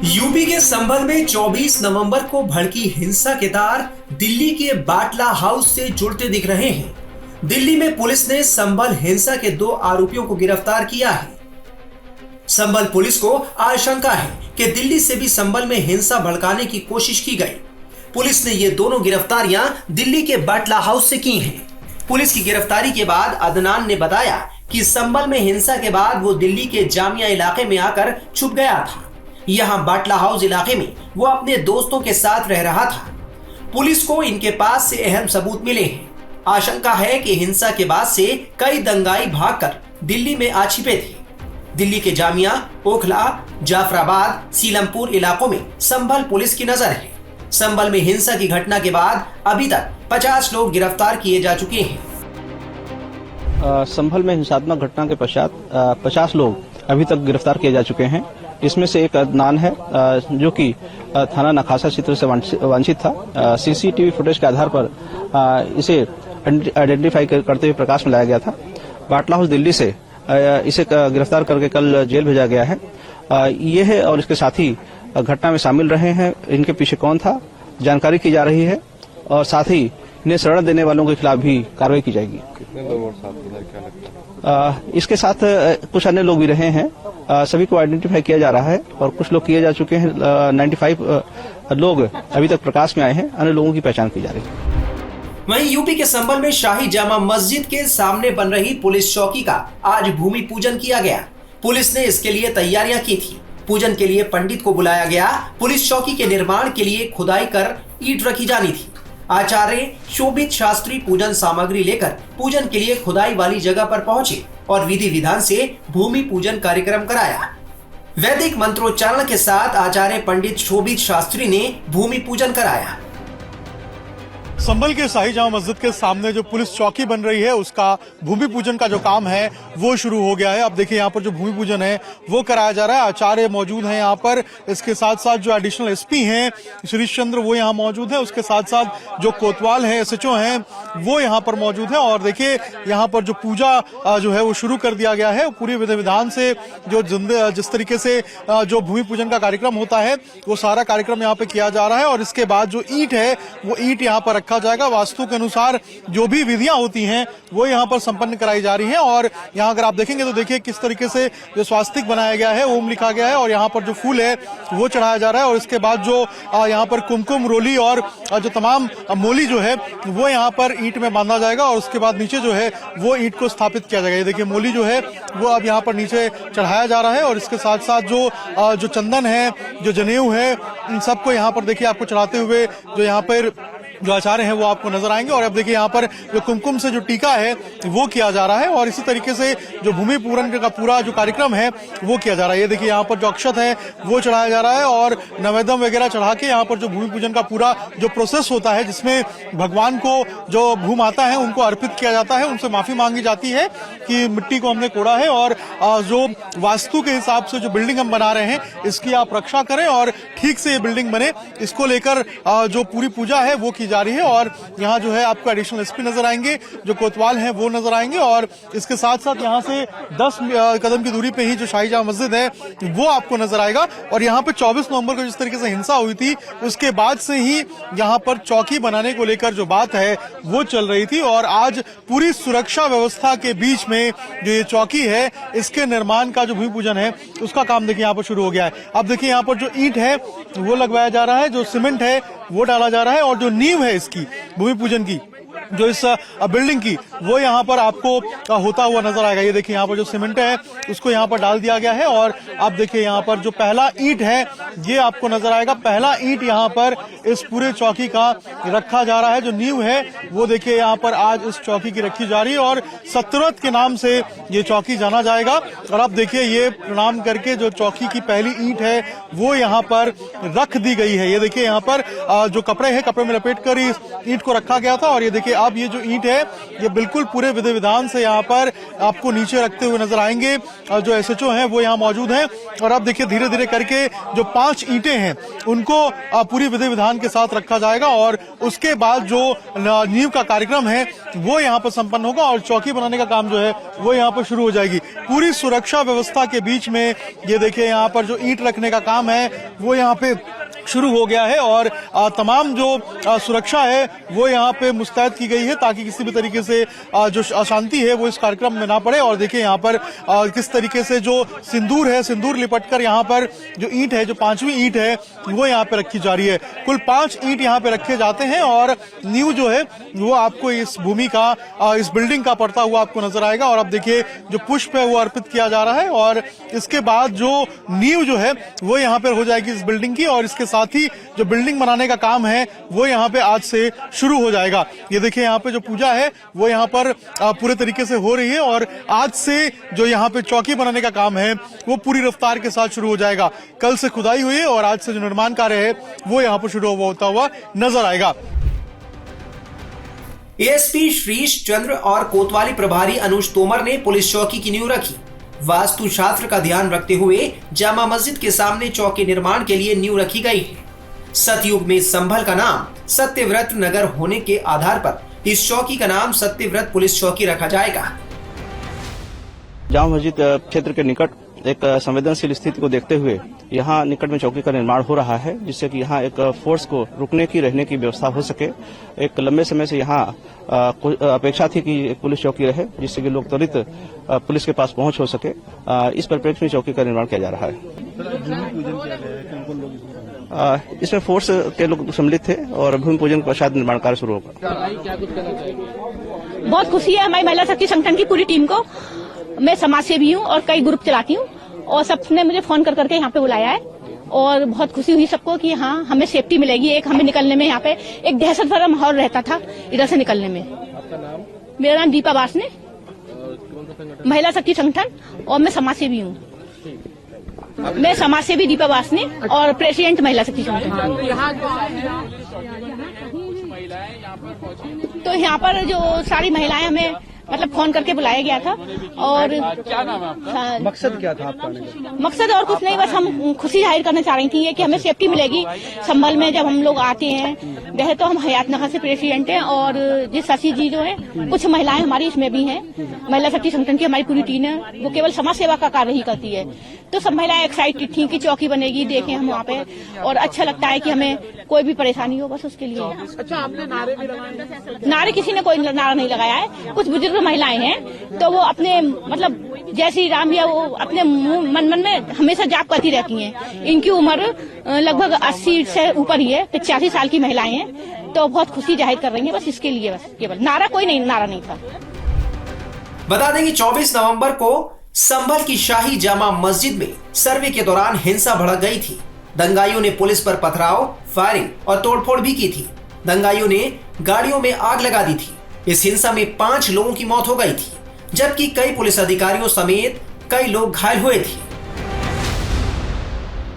UP के संभल में 24 नवंबर को भड़की हिंसा के तार दिल्ली के बाटला हाउस से जुड़ते दिख रहे हैं। दिल्ली में पुलिस ने संभल हिंसा के 2 आरोपियों को गिरफ्तार किया है। संभल पुलिस को आशंका है कि दिल्ली से भी संभल में हिंसा भड़काने की कोशिश की गई। पुलिस ने ये दोनों गिरफ्तारियां दिल्ली के बाटला हाउस से की हैं। पुलिस की गिरफ्तारी के बाद अदनान ने बताया कि संभल में हिंसा के बाद वो दिल्ली के जामिया इलाके में आकर छुप गया था। यहाँ बाटला हाउस इलाके में वो अपने दोस्तों के साथ रह रहा था। पुलिस को इनके पास से अहम सबूत मिले हैं। आशंका है कि हिंसा के बाद से कई दंगाई भागकर दिल्ली में आ छिपे थे। दिल्ली के जामिया, ओखला, जाफराबाद, सीलमपुर इलाकों में संभल पुलिस की नजर है। संभल में हिंसा की घटना के बाद अभी तक 50 लोग गिरफ्तार किए जा चुके हैं। संभल में हिंसात्मक घटना के पश्चात 50 लोग अभी तक गिरफ्तार किए जा चुके हैं। इसमें से एक अदनान है जो कि थाना नखासा क्षेत्र से वांछित था। सीसीटीवी फुटेज के आधार पर इसे आइडेंटिफाई करते हुए प्रकाश में लाया गया था। बाटला हाउस दिल्ली से इसे गिरफ्तार करके कल जेल भेजा गया है। ये है और इसके साथी घटना में शामिल रहे हैं। इनके पीछे कौन था जानकारी की जा रही है और साथ ही इन्हें शरण देने वालों के खिलाफ भी कार्रवाई की जाएगी। कितने लोग और साथ में क्या लगता है? इसके साथ कुछ अन्य लोग भी रहे हैं। सभी को आइडेंटिफाई किया जा रहा है और कुछ लोग किए जा चुके हैं। 95 लोग अभी तक प्रकाश में आए हैं। अन्य लोगों की पहचान की जा रही है। वहीं यूपी के संभल में शाही जामा मस्जिद के सामने बन रही पुलिस चौकी का आज भूमि पूजन किया गया। पुलिस ने इसके लिए तैयारियां की थी। पूजन के लिए पंडित को बुलाया गया। पुलिस चौकी के निर्माण के लिए खुदाई कर ईंट रखी जानी थी। आचार्य शोभित शास्त्री पूजन सामग्री लेकर पूजन के लिए खुदाई वाली जगह पर पहुंचे और विधि विधान से भूमि पूजन कार्यक्रम कराया। वैदिक मंत्रोच्चारण के साथ आचार्य पंडित शोभित शास्त्री ने भूमि पूजन कराया। संभल के शाही जामा मस्जिद के सामने जो पुलिस चौकी बन रही है उसका भूमि पूजन का जो काम है वो शुरू हो गया है। अब देखिए यहाँ पर जो भूमि पूजन है वो कराया जा रहा है। आचार्य मौजूद हैं यहाँ पर। इसके साथ साथ जो एडिशनल एसपी हैं श्रीश चंद्र वो यहाँ मौजूद है। उसके साथ साथ जो कोतवाल है एसएचओ हैं वो यहाँ पर मौजूद है। और देखिए यहाँ पर जो पूजा जो है वो शुरू कर दिया गया है। पूरी विधि विधान से जो जिस तरीके से जो भूमि पूजन का कार्यक्रम होता है वो सारा कार्यक्रम यहाँ पे किया जा रहा है। और इसके बाद जो ईंट है वो ईंट यहाँ पर रखा जाएगा। वास्तु के अनुसार जो भी विधियां होती हैं वो यहाँ पर संपन्न कराई जा रही हैं। और यहाँ अगर आप देखेंगे तो देखिए किस तरीके से जो स्वास्तिक बनाया गया है, ओम लिखा गया है और यहाँ पर जो फूल है वो चढ़ाया जा रहा है। और इसके बाद जो यहाँ पर कुमकुम, रोली और जो तमाम मोली जो है वो यहाँ पर ईंट में बांधा जाएगा। और उसके बाद नीचे जो है वो ईंट को स्थापित किया जाएगा। ये देखिए मोली जो है वो अब यहाँ पर नीचे चढ़ाया जा रहा है। और इसके साथ साथ जो चंदन है, जो जनेऊ है, इन सबको यहाँ पर देखिए आपको चढ़ाते हुए जो यहाँ पर जो आचार्य हैं वो आपको नजर आएंगे। और अब देखिए यहाँ पर जो कुमकुम से जो टीका है वो किया जा रहा है। और इसी तरीके से जो भूमि पूजन का पूरा जो कार्यक्रम है वो किया जा रहा है। ये देखिए यहाँ पर जो अक्षत है वो चढ़ाया जा रहा है और नवेदम वगैरह चढ़ा के यहाँ पर जो भूमि पूजन का पूरा जो प्रोसेस होता है जिसमें भगवान को जो भूमाता है उनको अर्पित किया जाता है, उनसे माफी मांगी जाती है कि मिट्टी को हमने कोड़ा है और जो वास्तु के हिसाब से जो बिल्डिंग हम बना रहे हैं इसकी आप रक्षा करें और ठीक से ये बिल्डिंग बने, इसको लेकर जो पूरी पूजा है वो जा रही है। और यहाँ जो है आपको एडिशनल एसपी नजर आएंगे, जो कोतवाल हैं वो नजर आएंगे। और इसके साथ साथ यहाँ से 10 कदम की दूरी पे ही जो शाही जामा मस्जिद है वो आपको नजर आएगा। और यहाँ पे 24 नवंबर को जिस तरीके से हिंसा हुई थी उसके बाद से ही यहाँ पर चौकी बनाने को लेकर जो बात है वो चल रही थी। और आज पूरी सुरक्षा व्यवस्था के बीच में जो ये चौकी है इसके निर्माण का जो भूमि पूजन है उसका काम देखिए यहाँ पर शुरू हो गया है। अब देखिए यहाँ पर जो ईंट है वो लगवाया जा रहा है, जो सीमेंट है वो डाला जा रहा है और जो नींव है इसकी भूमि पूजन की जो इस बिल्डिंग की वो यहाँ पर आपको होता हुआ नजर आएगा। ये देखिए यहाँ पर जो सीमेंट है उसको यहाँ पर डाल दिया गया है। और आप देखिए यहाँ पर जो पहला ईंट है ये आपको नजर आएगा। पहला ईंट यहाँ पर इस पूरे चौकी का रखा जा रहा है। जो नींव है वो देखिए यहाँ पर आज इस चौकी की रखी जा रही है और सत्रवत के नाम से ये चौकी जाना जाएगा। और अब देखिए ये प्रणाम करके जो चौकी की पहली ईंट है वो यहाँ पर रख दी गई है। ये देखिए यहाँ पर जो कपड़े हैं, कपड़े में लपेट कर इस ईंट को रखा गया था। और ये देखिए अब ये जो ईंट है ये बिल्कुल पूरे विधि विधान से यहाँ पर आपको नीचे रखते हुए नजर आएंगे। जो एसएचओ हैं वो यहाँ मौजूद हैं। और अब देखिए धीरे धीरे करके जो 5 ईंटें हैं उनको पूरी विधि विधान विधान के साथ रखा जाएगा और उसके बाद जो नींव का कार्यक्रम है वो यहाँ पर संपन्न होगा और चौकी बनाने का काम जो है वो यहाँ पर शुरू हो जाएगी। पूरी सुरक्षा व्यवस्था के बीच में ये देखिए यहाँ पर जो ईंट रखने का काम है वो यहाँ पे शुरू हो गया है और तमाम जो सुरक्षा है वो यहाँ पे मुस्तैद की गई है ताकि किसी भी तरीके से जो अशांति है वो इस कार्यक्रम में ना पड़े। और देखिए यहाँ पर किस तरीके से जो सिंदूर है, सिंदूर लिपटकर यहाँ पर जो ईंट है, जो 5वीं ईंट है वो यहाँ पे रखी जा रही है। कुल 5 ईंट यहाँ पे रखे जाते हैं और नींव जो है वो आपको इस भूमि का, इस बिल्डिंग का पड़ता हुआ आपको नजर आएगा। और अब देखिए जो पुष्प है वो अर्पित किया जा रहा है और इसके बाद जो नींव जो है वो यहाँ पर हो जाएगी इस बिल्डिंग की और इसके साथ ही जो बिल्डिंग बनाने का काम है वो यहाँ पे आज से शुरू हो जाएगा। ये देखिए यहाँ पे जो पूजा है वो यहाँ पर पूरे तरीके से हो रही है और आज से जो यहाँ पे चौकी बनाने का काम है वो पूरी रफ्तार के साथ शुरू हो जाएगा। कल से खुदाई हुई है और आज से जो निर्माण कार्य है वो यहाँ पर शुरू होता हुआ नजर आएगा। एएसपी श्रीश चंद्र और कोतवाली प्रभारी अनुज तोमर ने पुलिस चौकी की नींव रखी। वास्तु शास्त्र का ध्यान रखते हुए जामा मस्जिद के सामने चौकी निर्माण के लिए नींव रखी गई है। सतयुग में संभल का नाम सत्यव्रत नगर होने के आधार पर इस चौकी का नाम सत्यव्रत पुलिस चौकी रखा जाएगा। जामा मस्जिद क्षेत्र के निकट एक संवेदनशील स्थिति को देखते हुए यहाँ निकट में चौकी का निर्माण हो रहा है, जिससे कि यहाँ एक फोर्स को रुकने की, रहने की व्यवस्था हो सके। एक लंबे समय से यहाँ अपेक्षा थी कि एक पुलिस चौकी रहे, जिससे कि लोग त्वरित पुलिस के पास पहुंच हो सके। इस परिप्रेक्ष्य में चौकी का निर्माण किया जा रहा है। इसमें फोर्स के लोग सम्मिलित थे और भूमि पूजन के पश्चात निर्माण कार्य शुरू होगा। बहुत खुशी है हमारी महिला शक्ति संगठन की पूरी टीम को। मैं समाज सेवी हूँ और कई ग्रुप चलाती हूँ और सबने मुझे फोन कर करके यहाँ पे बुलाया है और बहुत खुशी हुई सबको कि हाँ हमें सेफ्टी मिलेगी। एक हमें निकलने में यहाँ पे एक दहशत भरा माहौल रहता था इधर से निकलने में। आपका नाम? मेरा नाम दीपा वासने, महिला शक्ति संगठन, और मैं समाज सेवी हूँ। मैं समाज सेवी दीपा वासने और प्रेसिडेंट महिला शक्ति संगठन। तो यहाँ पर जो सारी महिलाएं हमें मतलब फोन करके बुलाया गया था। और क्या नाम है आपका? मकसद क्या था आपका? मकसद और कुछ नहीं, बस हम खुशी जाहिर करना चाह रही थी ये कि हमें सेफ्टी मिलेगी संभल में जब हम लोग आते हैं। वैसे तो हम हयात नगर से प्रेसिडेंट हैं और जिस शशि जी जो है, कुछ महिलाएं हमारी इसमें भी हैं। महिला शक्ति संगठन की हमारी पूरी टीम है, वो केवल समाज सेवा का कार्य ही करती है। तो सब महिलाएं एक्साइटेड थी कि चौकी बनेगी, देखें हम वहाँ पे, और अच्छा लगता है कि हमें कोई भी परेशानी हो बस उसके लिए। अच्छा, आपने नारे भी लगाए? नारे किसी ने कोई नारा नहीं लगाया है। कुछ बुजुर्ग महिलाएं हैं तो वो अपने मतलब जय श्री राम या वो अपने मन में हमेशा जाप करती रहती हैं। इनकी उम्र लगभग 80 से ऊपर ही है, 85 साल की महिलाएं हैं, तो बहुत खुशी जाहिर कर रही हैं बस इसके लिए। बस केवल नारा नहीं था। बता दें कि 24 नवंबर को संभल की शाही जामा मस्जिद में सर्वे के दौरान हिंसा भड़क गई थी। दंगाइयों ने पुलिस पर पथराव, फायरिंग और तोड़फोड़ भी की थी। दंगाइयों ने गाड़ियों में आग लगा दी थी। इस हिंसा में 5 लोगों की मौत हो गई थी, जबकि कई पुलिस अधिकारियों समेत कई लोग घायल हुए थे।